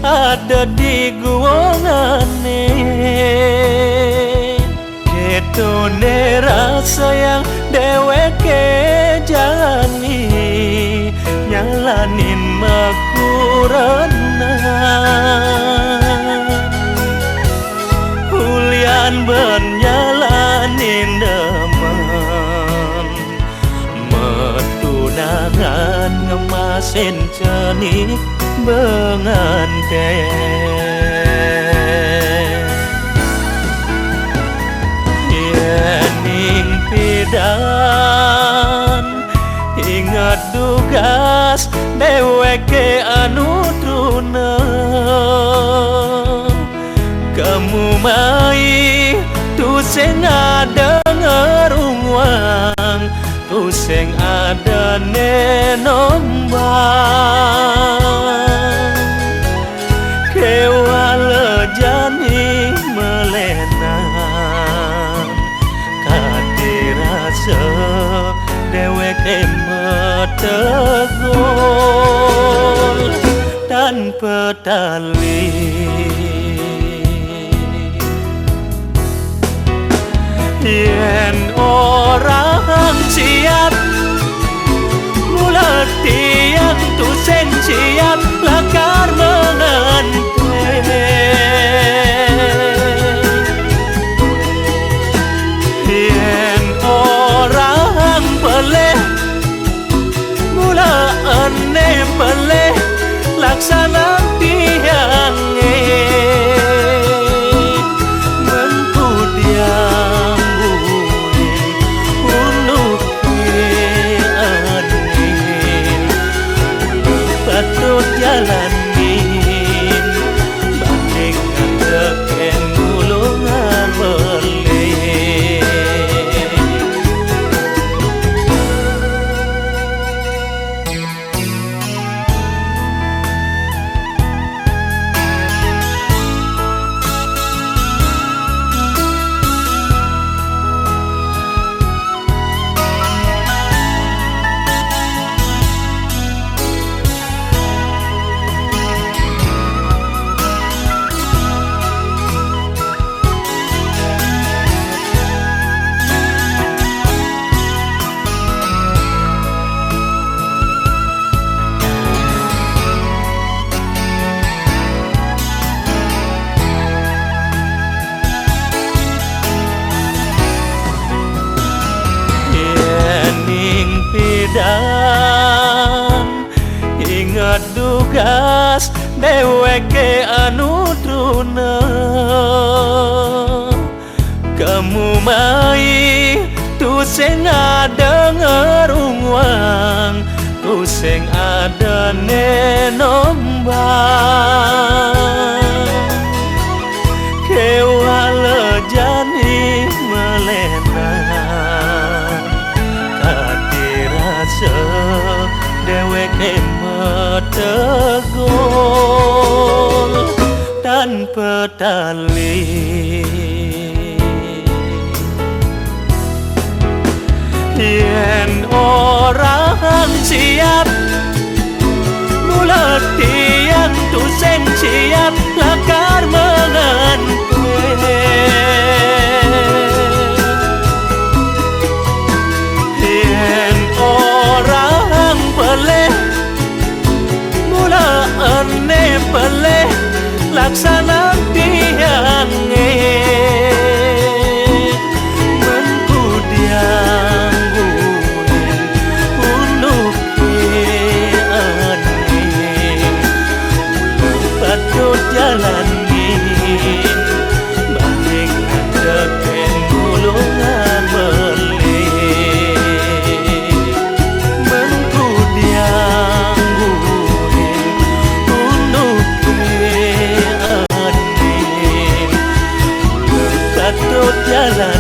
ada di guongane. Ketone rasa yang deweke jalani, nyalanin makurana. Hulian bernyalanin demen, metunangan ngemasin cenik benganten. Yening pidan ingat tugas deweke anu tuna. Kamu mai tu sing ada ngerungwang, tu sing ada nenombang. Kewala jani melenan, kadirasa deweke metegol tanpa tali. Yen orang siap mulat tiang tu sen siap lakar menganten. Yen orang peleh mula ane peleh laksana tiang jalanin bandingkan teken gulungan belih. Dan ingat tugas deweke anu truna. Kamu mai tu sing ada ngerungwang, tu sing ada nenombang. Kewala jani melenan, kadirasa deweke metegol tanpa tali. Yen orang siap mulat tiang tu sen siap lakar menganten. Yen orang peleh mula ane peleh laksana tiang mengkudiang guling unuk ane patut jalanin bandingkan teken gulungan belih. Mengkudiang guling unuk ane patut jalan.